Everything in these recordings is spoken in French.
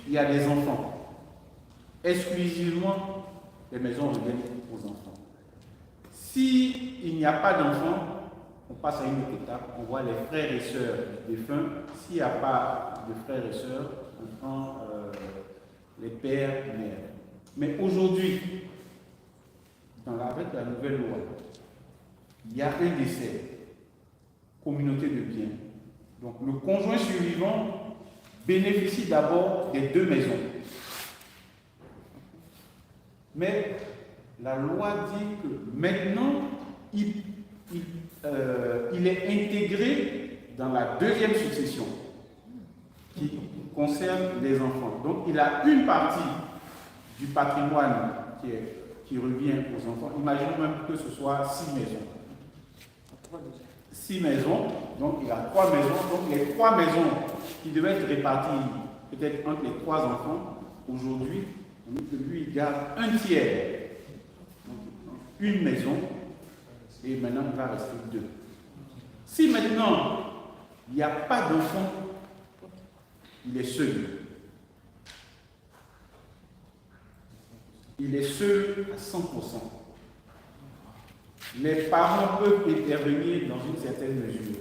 il y a des enfants, exclusivement, les maisons reviennent aux enfants. S'il n'y a pas d'enfants, on passe à une autre étape, on voit les frères et sœurs des défunts. S'il n'y a pas de frères et sœurs, on prend les pères, mères. Mais aujourd'hui, avec la nouvelle loi, il y a un décès, communauté de biens. Donc le conjoint survivant bénéficie d'abord des deux maisons. Mais la loi dit que maintenant, il est intégré dans la deuxième succession qui concerne les enfants. Donc il a une partie du patrimoine qui revient aux enfants. Imaginons même que ce soit 6 maisons. 6 maisons, donc il a 3 maisons. Donc les 3 maisons qui devaient être réparties peut-être entre les 3 enfants, aujourd'hui, on dit que lui, il garde un tiers. Donc, une maison, et maintenant il va rester 2. Si maintenant il n'y a pas d'enfant, il est seul. Il est seul à 100%. Les parents peuvent intervenir dans une certaine mesure.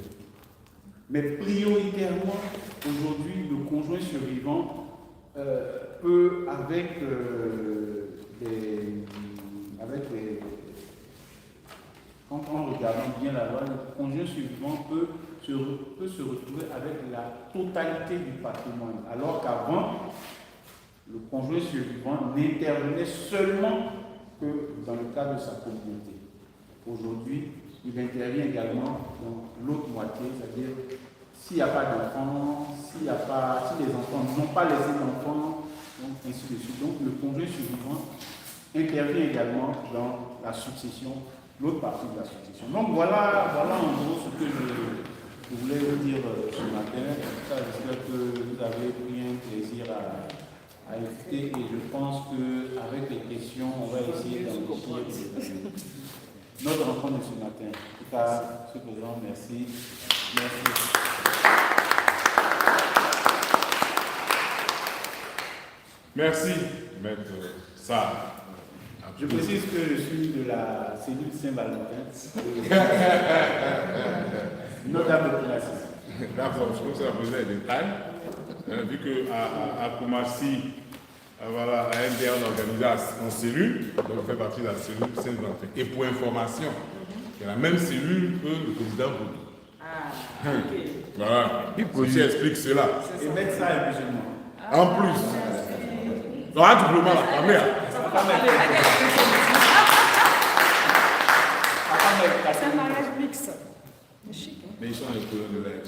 Mais prioritairement, aujourd'hui, le conjoint survivant peut, quand on regarde bien la loi, le conjoint survivant peut se retrouver avec la totalité du patrimoine. Alors qu'avant, le conjoint survivant n'intervenait seulement que dans le cadre de sa communauté. Aujourd'hui, il intervient également dans l'autre moitié, c'est-à-dire s'il n'y a pas d'enfants, si les enfants n'ont pas laissé d'enfants, donc ainsi de suite. Donc le conjoint survivant intervient également dans la succession, l'autre partie de la succession. Donc voilà en gros ce que je voulais vous dire ce matin. J'espère que vous avez pris un plaisir à écouter et je pense qu'avec les questions, on va essayer d'enrichir notre rencontre de ce matin. En tout cas, M. le Président, merci. Merci, Maître Sarr. Je précise que je suis de la cellule Saint-Valentin. Notre-Dame de Classe. D'accord, je trouve que ça a besoin de détails. Vu qu'à Koumassi, voilà, à MDA, on organise en cellule, donc on fait partie de la cellule Saint-Valentin. Et pour information, il y a la même cellule que le président Boudou. Ah, ok. Voilà, il explique cela. Et mettre ça et musulman. En plus. Donc, doublement la caméra. C'est un mariage mixte. Mais ils sont les couleurs de l'air.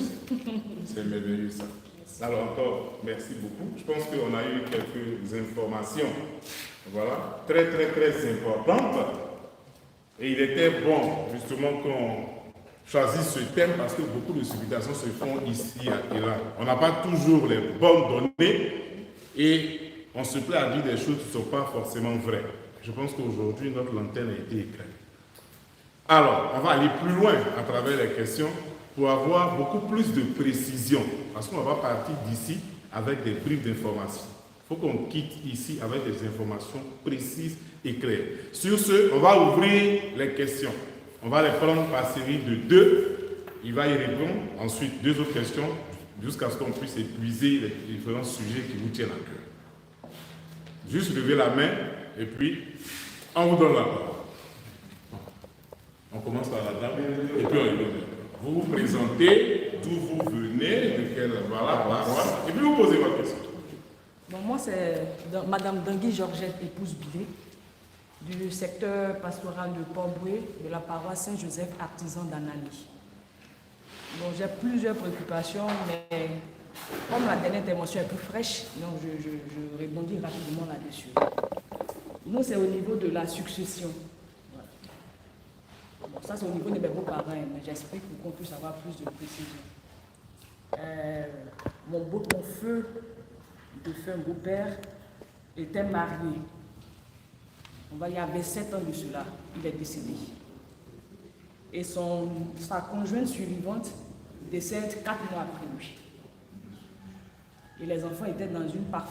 C'est merveilleux ça. Alors encore, merci beaucoup. Je pense qu'on a eu quelques informations, voilà, très importantes. Et il était bon, justement, qu'on choisisse ce thème parce que beaucoup de supputations se font ici et là. On n'a pas toujours les bonnes données et on se plaît à dire des choses qui ne sont pas forcément vraies. Je pense qu'aujourd'hui, notre lanterne a été éclairée. Alors, on va aller plus loin à travers les questions pour avoir beaucoup plus de précision. Parce qu'on va partir d'ici avec des bribes d'informations. Il faut qu'on quitte ici avec des informations précises et claires. Sur ce, on va ouvrir les questions. On va les prendre par série de 2. Il va y répondre. Ensuite, 2 autres questions jusqu'à ce qu'on puisse épuiser les différents sujets qui vous tiennent à cœur. Juste levez la main et puis on vous donne la parole. On commence par la dame et puis on y donne. Vous vous présentez, d'où vous venez, de quelle paroisse, et puis vous posez votre question. Bon, moi, c'est Madame Dangui Georgette, épouse Bilé, du secteur pastoral de Port-Boué, de la paroisse Saint-Joseph, artisan d'Anani. Bon, j'ai plusieurs préoccupations, mais comme la dernière intervention est plus fraîche, donc je répondis rapidement là-dessus. Nous, c'est au niveau de la succession. Bon, ça, c'est au niveau de mes beaux-parents, mais j'explique pour qu'on puisse avoir plus de précision. Mon beau-père était marié. Il y avait 7 ans de cela, il est décédé. Et sa conjointe survivante décède 4 mois après lui. Et les enfants étaient dans une parfaite